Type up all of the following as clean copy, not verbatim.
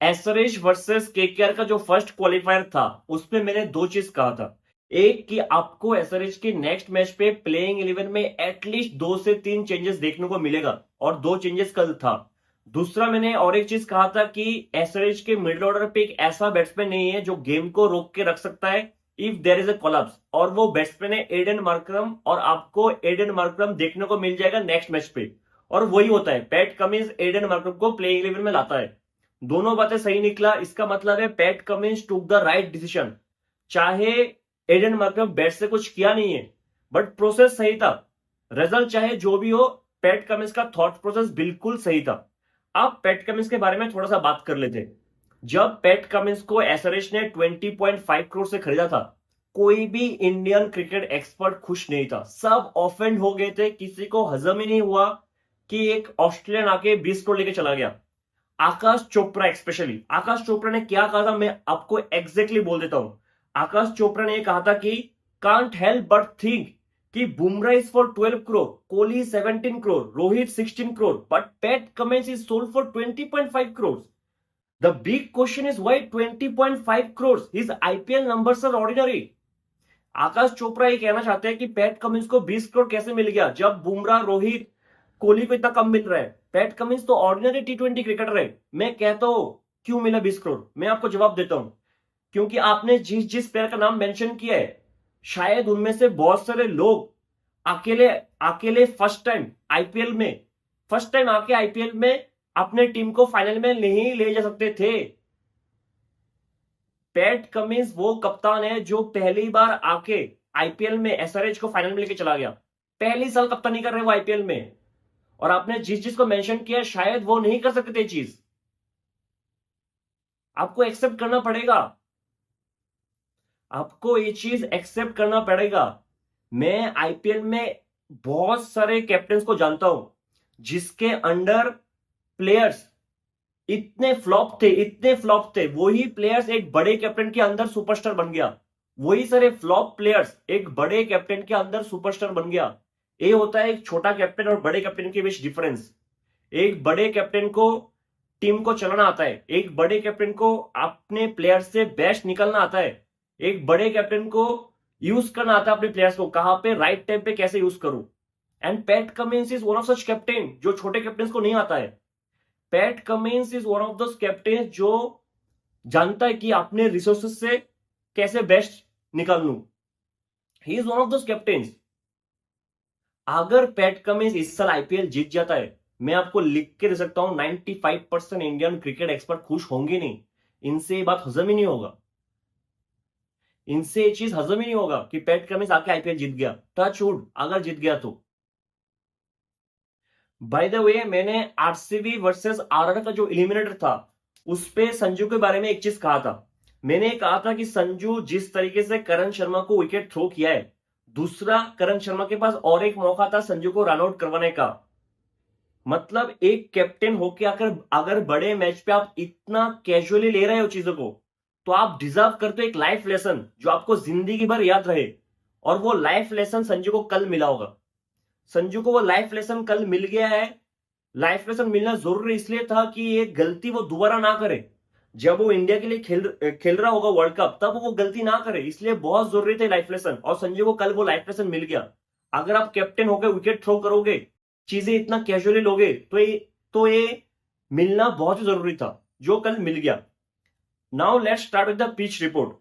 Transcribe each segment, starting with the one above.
SRH versus KKR का जो first qualifier था उसमें मैंने दो चीज कहा था। एक कि आपको एसआरएच के नेक्स्ट मैच पे प्लेइंग 11 में एटलीस्ट 2 से 3 चेंजेस देखने को मिलेगा और 2 चेंजेस कल था। दूसरा मैंने और एक चीज कहा था कि एसआरएच के मिडिल ऑर्डर पे एक ऐसा बैट्समैन नहीं है जो गेम को रोक के रख सकता है if there is a collapse, और वो बैट्समैन है एडन मार्करम, और आपको एडन मार्करम देखने को मिल जाएगा नेक्स्ट मैच पे। और वही होता है, पैट कमिंस एडन मार्करम को प्लेइंग 11 में लाता है। दोनों बातें सही निकला, इसका मतलब है PAT Cummins took the right decision. चाहे एडन मार्करम बैट से कुछ किया नहीं है, बट प्रोसेस सही था। रिजल्ट चाहे जो भी हो, पैट कमिंस का थॉट प्रोसेस बिल्कुल सही था। अब पैट कमिंस के बारे में थोड़ा सा बात कर लेते हैं। जब पैट कमिंस को एसआरएच ने 20.5 करोड़ से खरीदा था, कोई भी इंडियन क्रिकेट एक्सपर्ट खुश नहीं था। सब ऑफेंड हो गए थे, किसी को हजम ही नहीं हुआ कि एक ऑस्ट्रेलियन आके 20 करोड़ लेके चला गया। आकाश चोपड़ा, स्पेशली आकाश चोपड़ा ने क्या कहा था, मैं आपको एग्जैक्टली बोल देता हूं। आकाश चोपड़ा ने कहा था कि कांट हेल्प बट थिंक कि Bumrah is for 12 crore, Kohli 17 crore, Rohit 16 crore, but Pat Cummins is sold for 20.5 crore. The big question is why 20.5 crore? His IPL numbers are ordinary. Aakash Chopra ये कहना चाहते हैं कि पैट कमिंस को 20 करोड़ कैसे मिल गया जब बुमराह, रोहित, कोहली को इतना कम मिल रहा है। पैट कमिंस तो ऑर्डिनरी T20 क्रिकेटर है। मैं कहता हूं क्यों मिला 20 करोड़, मैं आपको जवाब देता हूं। क्योंकि आपने जिस जिस प्लेयर का नाम मेंशन किया है, शायद उनमें से बहुत सारे लोग अकेले अकेले फर्स्ट टाइम आके आईपीएल में अपने टीम को फाइनल में नहीं ले जा सकते थे। पैट कमिंस वो कप्तान है जो पहली बार आके आईपीएल में एसआरएच को फाइनल में लेके चला गया। पहली साल कप्तानी कर रहे वो आईपीएल में, और आपने जिस चीज को मेंशन किया शायद वो नहीं कर सकते चीज। आपको एक्सेप्ट करना पड़ेगा, आपको ये चीज एक्सेप्ट करना पड़ेगा। मैं आईपीएल में बहुत सारे कैप्टन को जानता हूं जिसके अंडर प्लेयर्स इतने फ्लॉप थे, वही प्लेयर्स एक बड़े कैप्टन के अंदर सुपरस्टार बन गया। वही सारे फ्लॉप प्लेयर्स एक बड़े कैप्टन के अंदर सुपरस्टार बन गया। ये होता है एक छोटा कैप्टन और बड़े कैप्टन के बीच डिफरेंस। एक बड़े कैप्टन को टीम को चलाना आता है, एक बड़े कैप्टन को अपने प्लेयर्स से बेस्ट निकलना आता है, एक बड़े कैप्टन को यूज करना आता है अपने प्लेयर्स को, कहां पे राइट टाइम पे कैसे यूज करूं। And Pat Cummins is one of such captain जो छोटे कैप्टन को नहीं आता है। PAT Cummins is one of those captain जो जानता है कि अपने रिसोर्सेस से कैसे बेस्ट निकाल लूं। He is one of those captain. अगर पैट कमिंस इस साल आईपीएल जीत जाता है, मैं आपको लिख के दे सकता हूं 95% इंडियन क्रिकेट एक्सपर्ट खुश होंगे नहीं। इनसे ये बात हजम ही नहीं होगा, इनसे ये चीज हजम ही नहीं होगा कि पैट कमिंस आके आईपीएल जीत गया। टच वुड, अगर जीत गया तो। बाय द वे, मैंने आरसीबी वर्सेस आरआर का जो एलिमिनेटर था उस पे संजू के बारे में एक चीज कहा था। मैंने कहा था कि संजू जिस तरीके से करण शर्मा को विकेट थ्रो किया है, दूसरा करण शर्मा के पास और एक मौका था संजू को रन आउट करवाने का। मतलब एक कैप्टन होके आकर अगर बड़े मैच पे आप इतना कैजुअली ले रहे हो चीजों को, तो आप डिजर्व करते हो एक लाइफ लेसन जो आपको जिंदगी भर याद रहे। और वो लाइफ लेसन संजू को कल मिला होगा। संजू को वो लाइफ लेसन कल मिल गया है। लाइफ लेसन मिलना जरूरी इसलिए था कि ये गलती वो दोबारा ना करे। जब वो इंडिया के लिए खेल रहा होगा वर्ल्ड कप, तब वो गलती ना करे, इसलिए बहुत जरूरी थे लाइफ लेसन, और संजू को कल वो लाइफ लेसन मिल गया। अगर आप कैप्टन होकर विकेट थ्रो करोगे, चीजें इतना कैजुअली लोगे, तो ये मिलना बहुत ही जरूरी था, जो कल मिल गया। Now let's start with the pitch report.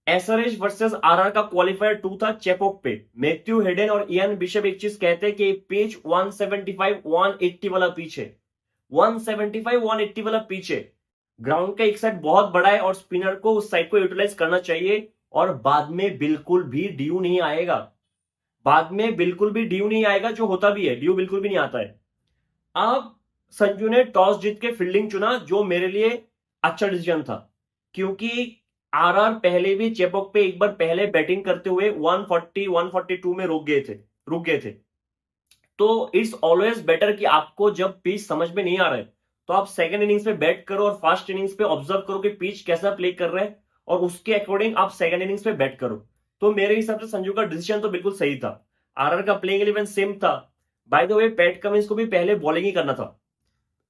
SRH versus RR का क्वालिफायर 2 था चेपॉक पे। मैथ्यू हेडन और इयान बिशप एक चीज कहते हैं कि पिच 175-180 वाला पिच है। 175-180 वाला पिच है। ग्राउंड का एक साइड बहुत बड़ा है और स्पिनर को उस साइड को यूटिलाइज करना चाहिए, और बाद में बिल्कुल भी ड्यू नहीं आएगा। बाद में बिल्कुल भी ड्यू नहीं आएगा, जो होता भी है ड्यू बिल्कुल भी नहीं आता है। अब संजू ने टॉस जीत के फील्डिंग चुना, जो मेरे लिए अच्छा डिसीजन था, क्योंकि आरआर पहले भी चेपॉक पे एक बार पहले बैटिंग करते हुए 140-142 में रुक गए थे। तो इट्स ऑलवेज बेटर कि आपको जब पिच समझ में नहीं आ रहा है, तो आप सेकंड इनिंग्स पे बैट करो और फर्स्ट इनिंग्स पे ऑब्जर्व करो कि पिच कैसा प्ले कर रहा है, और उसके अकॉर्डिंग आप सेकंड इनिंग्स पे बैट करो। तो मेरे हिसाब से संजू का डिसीजन तो बिल्कुल सही था। आरआर का प्लेइंग 11 सेम था। By the way, PAT Cummins को भी पहले बॉलिंग ही करना था।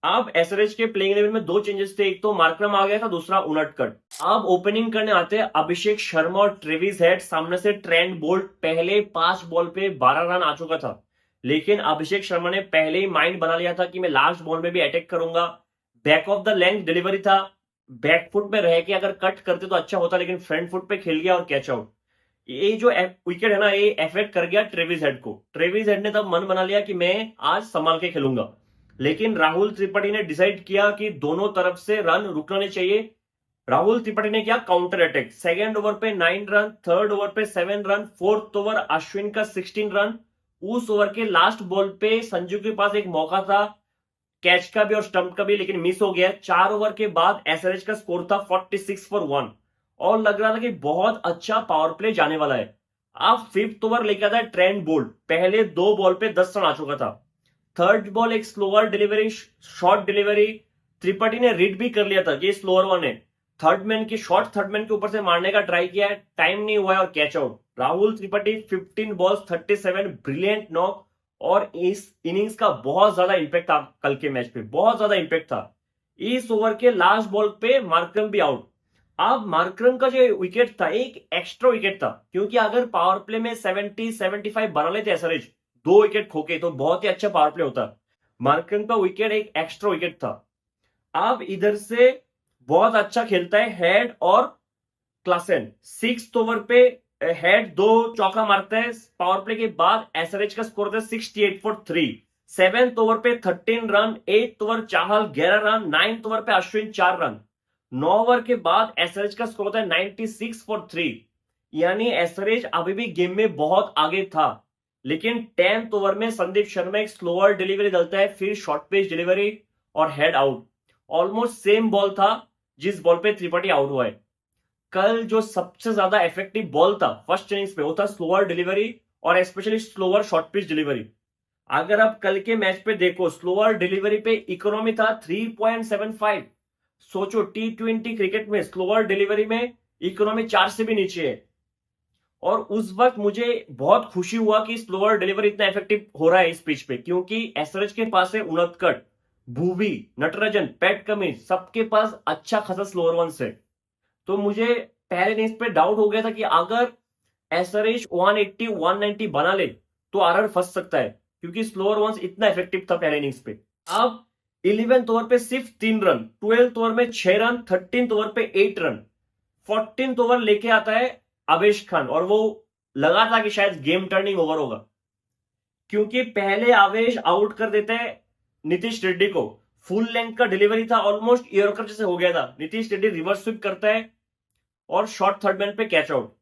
अब एसआरएच के प्लेइंग 11 में दो चेंजेस थे, एक तो मार्करम आ गया था, दूसरा उनटकट। अब ओपनिंग करने आते हैं अभिषेक शर्मा और ट्रेविस हेड, सामने से ट्रेंट बोल्ट। पहले 5 बॉल पे 12 रन आ चुका था, लेकिन अभिषेक शर्मा ने पहले ही माइंड बना लिया था कि मैं लास्ट बॉल में भी अटैक करूंगा। Back of the length delivery था, बैक फुट पे रह के अगर कट करते तो अच्छा होता, लेकिन फ्रंट फुट पे खेल गया और कैच आउट। ये जो विकेट है ना, ये इफेक्ट कर गया ट्रेविस हेड को। ट्रेविस हेड ने तब मन बना लिया कि मैं आज संभाल के खेलूंगा, लेकिन राहुल त्रिपाठी ने डिसाइड किया कि दोनों तरफ से रन रुकना नहीं चाहिए। राहुल त्रिपाठी ने किया काउंटर अटैक। सेकेंड ओवर पे 9 रन, थर्ड ओवर पे 7 रन, फोर्थ ओवर अश्विन का 16 रन। उस ओवर के लास्ट बॉल पे संजू के पास एक मौका था कैच का भी और स्टंप का भी, लेकिन मिस हो गया। 4 ओवर के बाद एसआरएच का स्कोर था 46 फॉर 1 और लग रहा था कि बहुत अच्छा पावर प्ले जाने वाला है। अब फिफ्थ ओवर लेके आता है ट्रेंट बोल्ट। पहले 2 बॉल पे 10 रन आ चुका था। थर्ड बॉल एक slower delivery, short delivery. Tripathi ने रीड भी कर लिया था कि स्लोअर वन है। थर्ड मैन की शॉट थर्ड मैन के ऊपर से मारने का ट्राई किया है, टाइम नहीं हुआ है और catch out. Rahul Tripathi 15 balls 37, brilliant knock. और इस इनिंग्स का बहुत ज्यादा इंपैक्ट था, कल के मैच पे बहुत ज्यादा इंपैक्ट था। इस ओवर के लास्ट बॉल पे मार्करम भी आउट। अब मार्करम का जो विकेट था एक एक्स्ट्रा विकेट था, क्योंकि अगर पावर प्ले में 70-75 बना लेते एसआरएच 2 विकेट खोके तो बहुत ही अच्छा पावर प्ले होता। मार्करम का विकेट एक एक्स्ट्रा विकेट था। अब इधर से बहुत अच्छा खेलता है हेड और क्लासेन। 6th ओवर पे हेड 2 चौका मारता है पावर प्ले के बाद। एसआरएच का स्कोर होता है 68 फॉर 3। 7th ओवर पे 13 रन, 8th ओवर चाहल 11 रन, 9th ओवर पे अश्विन 4 रन। 9 ओवर के बाद एसआरएच का स्कोर होता है 96 फॉर 3। यानी एसआरएच अभी भी गेम में बहुत आगे था, लेकिन 10th ओवर में संदीप शर्मा एक स्लोअर डिलीवरी डालता है, फिर शॉर्ट पेज डिलीवरी और head out. Almost same ball था जिस बॉल पे त्रिपाठी आउट हुआ है। कल जो सबसे ज्यादा इफेक्टिव बॉल था फर्स्ट इनिंग्स पे वो था स्लोअर डिलीवरी और specially slower short pitch delivery. अगर आप कल के मैच पे देखो, स्लोअर डिलीवरी पे इकोनॉमी था 3.75। सोचो T20 क्रिकेट में स्लोअर डिलीवरी में इकोनॉमी 4 से भी नीचे है। और उस वक्त मुझे बहुत खुशी हुआ कि स्लोअर डिलीवरी इतना इफेक्टिव हो रहा है इस पिच पे, क्योंकि एसआरएच के पास है उनटकट, भूवी, नटराजन, पैट कमिंस, सबके पास अच्छा खासा स्लोअर वंस है। तो मुझे पहले इनिंग्स पे डाउट हो गया था कि अगर एसआरएच 180 190 बना ले तो आरआर फंस सकता है, क्योंकि स्लोअर वंस इतना इफेक्टिव था पहले इनिंग्स पे। अब 11th ओवर पे सिर्फ 3 रन, 12th ओवर में 6 रन, 13th ओवर पे 8 रन, 14th ओवर लेके आता है आवेश खान। और वो लगा था कि शायद गेम टर्निंग ओवर होगा, क्योंकि पहले आवेश आउट कर देते हैं नीतीश रेड्डी को। फुल लेंथ का डिलीवरी था, ऑलमोस्ट यॉर्कर जैसे हो गया था। नीतीश रेड्डी रिवर्स स्विप करता है और शॉर्ट थर्ड मैन पे कैच आउट।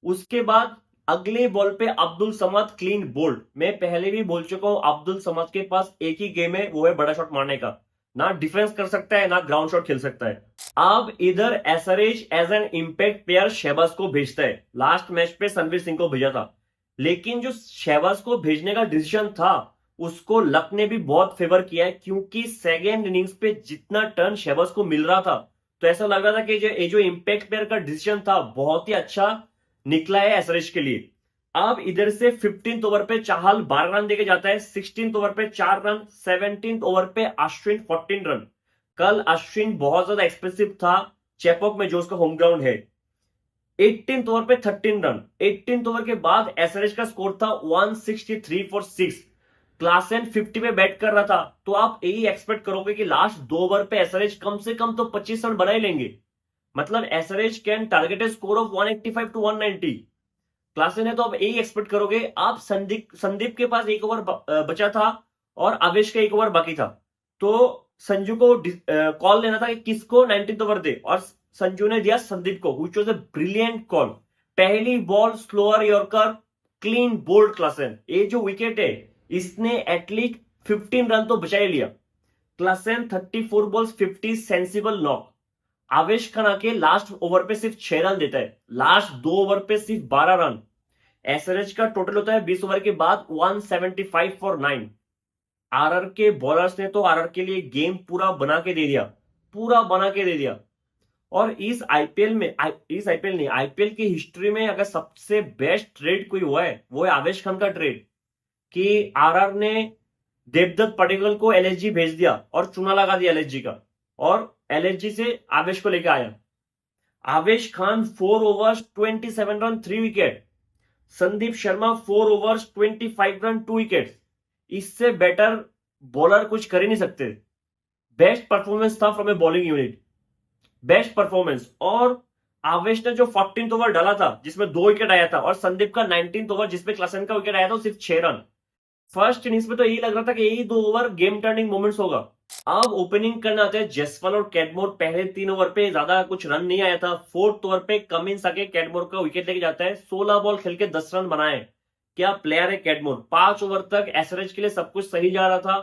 उसके बाद अगले बॉल पे अब्दुल समद क्लीन बोल्ड। मैं पहले भी बोल चुका हूं अब्दुल समद के पास एक ही गेम है, वो है बड़ा शॉट मारने का। ना डिफेंस कर सकता है ना ग्राउंड शॉट खेल सकता है। अब इधर SRH as an impact player Shahbaz को भेजता है। लास्ट मैच पे सनवीर सिंह को भेजा था, लेकिन जो शहबाज को भेजने का डिसीजन था उसको लक ने भी बहुत फेवर किया है, क्योंकि सेकेंड इनिंग्स पे जितना टर्न शहबाज को मिल रहा था तो ऐसा लग रहा था कि जो इंपैक्ट प्लेयर का डिसीजन था बहुत ही अच्छा निकला है एसआरएच के लिए। अब इधर से 15th ओवर पे चाहल 12 रन देके जाता है, 16th ओवर पे 4 रन, 17th ओवर पे अश्विन 14 रन। कल अश्विन बहुत ज्यादा एक्सपेंसिव था चेपॉक में जो उसका होम ग्राउंड है। 18th ओवर पे 13 रन। 18th ओवर के बाद एसआरएच का स्कोर था 163 फॉर 6। क्लासेन 50 पे बैट कर रहा था, तो आप यही एक्सपेक्ट करोगे कि लास्ट 2 ओवर पे एसआरएच कम से कम तो 25 रन बना ही लेंगे। मतलब SRH can target a score of 185 to 190। Klaasen है तो आप यही एक्सपेक्ट करोगे। आप संदीप के पास एक ओवर बचा था और आवेश का एक ओवर बाकी था, तो संजू को कॉल लेना था कि किसको 19th ओवर दे, और संजू ने दिया संदीप को, which was a brilliant call. पहली ball slower yorker, clean bowled Klaasen. ये जो विकेट है इसने एटलीस्ट 15 रन तो बचा ही लिया। Klaasen 34 balls 50 sensible knock. आवेश खान आके लास्ट ओवर पे सिर्फ 6 रन देता है, लास्ट 2 ओवर पे सिर्फ 12 रन। एसआरएच का टोटल होता है 20 ओवर के बाद 175 फॉर 9। आरआर के बॉलर्स ने तो आरआर के लिए गेम पूरा बना के दे दिया, पूरा बना के दे दिया। और इस आईपीएल नहीं, आईपीएल की हिस्ट्री में अगर सबसे बेस्ट ट्रेड कोई हुआ है वो है आवेश खान का ट्रेड, कि आरआर ने देवदत्त पडिक्कल को एलएसजी भेज दिया और चुना लगा दिया एलएसजी का, और एलएसजी से आवेश को लेकर आया। आवेश Khan 4 overs 27 run 3 wicket, Sandeep Sharma 4 overs 25 run 2 wicket. इससे बेटर बॉलर कुछ कर ही नहीं सकते। बेस्ट परफॉर्मेंस था from A bowling unit, best performance. और आवेश ने जो 14th ओवर डाला था जिसमें 2 विकेट आया था, और संदीप का 19th ओवर जिसमें क्लासन का विकेट आया था सिर्फ 6 रन। फर्स्ट इनिंग्स में तो यही लग रहा था कि यही 2 ओवर गेम टर्निंग मोमेंट्स होगा। अब ओपनिंग करने आते हैं जसवाल और कैटमोर। पहले 3 ओवर पे ज्यादा कुछ रन नहीं आया था। 4th ओवर पे कमिंस आके कैटमोर का विकेट लेके जाता है। 16 बॉल खेल के 10 रन बनाए। क्या प्लेयर है कैटमोर। 5 ओवर तक एसआरएच के लिए सब कुछ सही जा रहा था।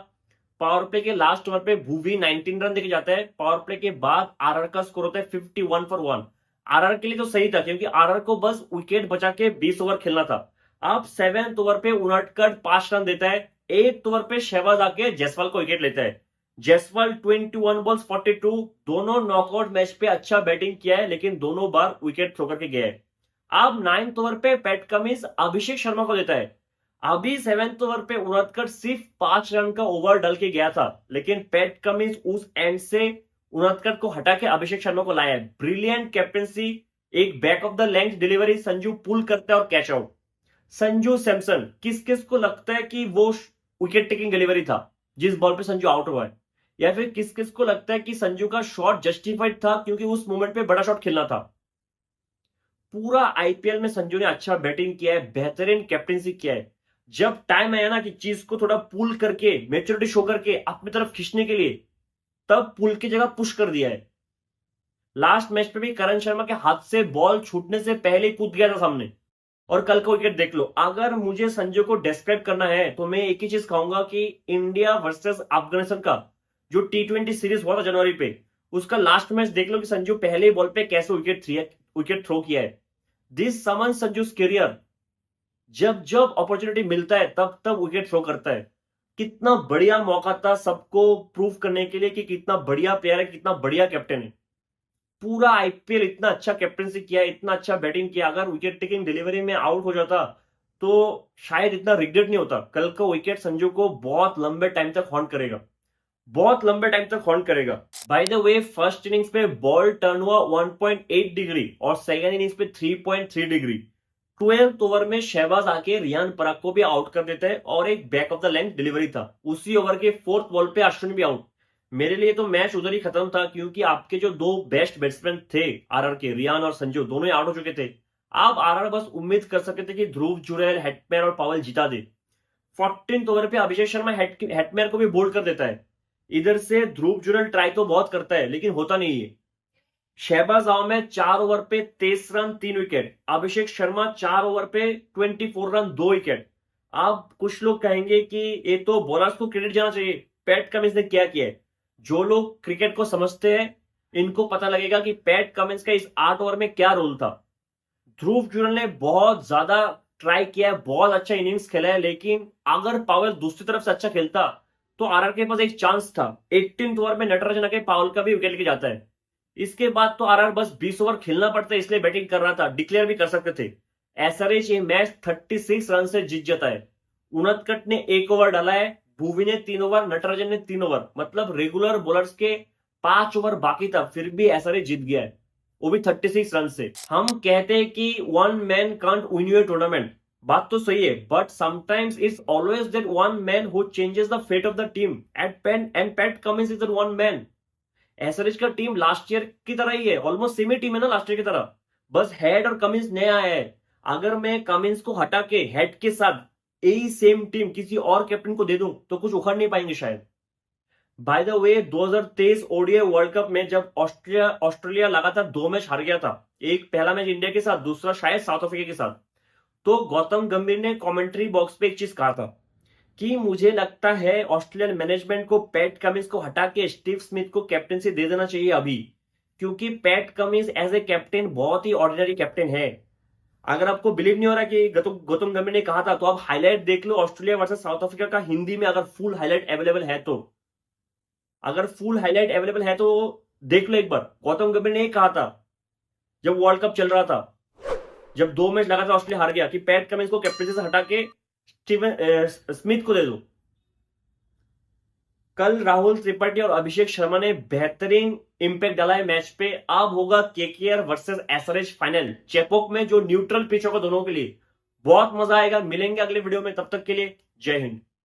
पावर प्ले के लास्ट ओवर पे भूवी 19 रन देके जाता है। पावर प्ले के बाद आरआर का स्कोर होता है 51 फॉर 1। आरआर के लिए तो सही था क्योंकि आरआर को बस विकेट बचा के 20 ओवर खेलना था। अब 7th ओवर पे उनादकट 5 रन देता है। 8th ओवर पे शहबाज आके जायसवाल को विकेट लेता है। जायसवाल 21 बॉल्स 42। दोनों नॉकआउट मैच पे अच्छा बैटिंग किया है, लेकिन दोनों बार विकेट थ्रो करके गया है। अब 9th ओवर पे पैट कमिंस अभिषेक शर्मा को देता है। अभी 7th ओवर पे उनादकट सिर्फ 5 रन का ओवर डाल के गया था, लेकिन पैट कमिंस उस एंड से उनादकट को हटा के अभिषेक शर्मा को लाया है। ब्रिलियंट कैप्टनसी, एक back of the length delivery, Sanju pull करता है और कैच आउट। संजू सैमसन, किस किस को लगता है कि वो विकेट टेकिंग डिलीवरी था जिस बॉल पे संजू आउट हुआ है, या फिर किस किस को लगता है कि संजू का शॉट जस्टिफाइड था क्योंकि उस मोमेंट पे बड़ा शॉट खेलना था। पूरा आईपीएल में संजू ने अच्छा बैटिंग किया है, बेहतरीन कैप्टनसी किया है। जब टाइम आया ना कि चीज को थोड़ा पुल करके मेच्योरिटी शो करके अपनी तरफ खींचने के लिए, तब पुल की जगह पुश कर दिया है। लास्ट मैच पे भी करण शर्मा के हाथ से बॉल छूटने से पहले ही कूद गया था सामने। और कल का विकेट देख लो। अगर मुझे संजू को डिस्क्राइब करना है तो मैं एक ही चीज कहूंगा कि इंडिया वर्सेस अफगानिस्तान का जो T20 सीरीज हुआ था जनवरी पे, उसका लास्ट मैच देख लो कि संजू पहले बॉल पे कैसे विकेट थ्रो किया है। दिस समन संजू's करियर। जब जब अपॉर्चुनिटी मिलता है तब तब विकेट थ्रो करता है। कितना बढ़िया मौका था सबको प्रूव करने के लिए कि कितना बढ़िया प्लेयर है, कितना बढ़िया कैप्टन है। पूरा आईपीएल इतना अच्छा कैप्टनसी किया, इतना अच्छा बैटिंग किया। अगर विकेट टेकिंग डिलीवरी में आउट हो जाता तो शायद इतना रिग्रेट नहीं होता। कल का विकेट संजू को बहुत लंबे टाइम तक हॉन्ट करेगा, बहुत लंबे टाइम तक हॉन्ट करेगा। By the way, first innings पे बॉल टर्न हुआ 1.8 डिग्री और सेकेंड इनिंग्स पे 3.3 डिग्री। 12th ओवर में शहबाज आके रियान पराग को भी आउट कर देता है और एक back of the length delivery था। उसी ओवर के 4th बॉल पे अश्विन भी आउट। मेरे लिए तो मैच उधर ही खत्म था क्योंकि आपके जो 2 बेस्ट बैट्समैन थे आरआर के, रियान और संजू, दोनों ही आउट हो चुके थे। अब आरआर बस उम्मीद कर सकते थे कि ध्रुव जुरैल, हेटमेयर और पावेल जिता दे। 14th ओवर पे अभिषेक शर्मा हेटमेयर को भी बोल्ड कर देता है। इधर से ध्रुव जुरैल ट्राई तो बहुत करता है लेकिन होता नहीं है। शहबाज आहमेद 4 ओवर पे 23 run 3 wicket. Abhishek Sharma 4 over पे 24 रन 2 विकेट। अब कुछ लोग कहेंगे कि ये तो बॉलर्स को क्रेडिट जाना चाहिए, पैट कमिंस ने क्या किया है। जो लोग क्रिकेट को समझते हैं इनको पता लगेगा कि पैट कमिंस का इस 8 ओवर में क्या रोल था। ध्रुव जुरैल ने बहुत ज्यादा ट्राई किया है, बहुत अच्छा इनिंग्स खेला है, लेकिन अगर पावेल दूसरी तरफ से अच्छा खेलता तो आरआर के पास एक चांस था। 18th ओवर में नटराजन आके पावेल का भी विकेट लेके जाता है। इसके बाद तो आरआर बस 20 ओवर खेलना पड़ता है, इसलिए बैटिंग कर रहा था, डिक्लेयर भी कर सकते थे। एसआरएच ये मैच 36 रन से जीत जाता है। उनतकट ने 1 ओवर डाला है, भूवी ने 3 ओवर, नटराजन ने 3 ओवर, मतलब रेगुलर बॉलर्स के 5 ओवर बाकी था, फिर भी एसआरएच जीत गया है, वो भी 36 रन से। हम कहते हैं कि one man can't win you a tournament, बात तो सही है, but sometimes it's always that one man who changes the fate of the team and Pat Cummins is that one man. SRH का टीम लास्ट ईयर की तरह ही है, almost same ही team है ना लास्ट ईयर की तरह, बस हेड और कमिंस नया आया है। अगर मैं कमिंस को हटा के हेड के साथ यही सेम टीम किसी और कैप्टन को दे दूं तो कुछ उखड़ नहीं पाएंगे शायद। By the way, 2023 ODI world cup में जब ऑस्ट्रेलिया लगातार 2 मैच हार गया था, एक पहला मैच इंडिया के साथ, दूसरा शायद साउथ अफ्रीका के साथ, तो गौतम गंभीर ने कमेंट्री बॉक्स पे एक चीज कहा था कि मुझे लगता है ऑस्ट्रेलियन मैनेजमेंट को पैट कमिंस को हटा के स्टीव स्मिथ को कैप्टनसी दे देना चाहिए अभी, क्योंकि Pat Cummins as a captain बहुत ही ऑर्डिनरी कैप्टन है। अगर आपको बिलीव नहीं हो रहा कि गौतम गंभीर ने कहा था तो आप हाईलाइट देख लो ऑस्ट्रेलिया वर्सेस साउथ अफ्रीका का हिंदी में, अगर फुल हाईलाइट अवेलेबल है तो। अगर फुल हाईलाइट अवेलेबल है तो देख लो एक बार। गौतम गंभीर ने कहा था जब वर्ल्ड कप चल रहा था, जब 2 मैच लगातार ऑस्ट्रेलिया हार गया, कि पैट कमिंस को कैप्टनसी से हटा के स्टीवन स्मिथ को दे दो। कल राहुल त्रिपाठी और अभिषेक शर्मा ने बेहतरीन इंपैक्ट डाला है मैच पे। अब होगा KKR versus SRH final Chepauk में, जो न्यूट्रल पिच होगा दोनों के लिए। बहुत मजा आएगा। मिलेंगे अगले वीडियो में, तब तक के लिए जय हिंद।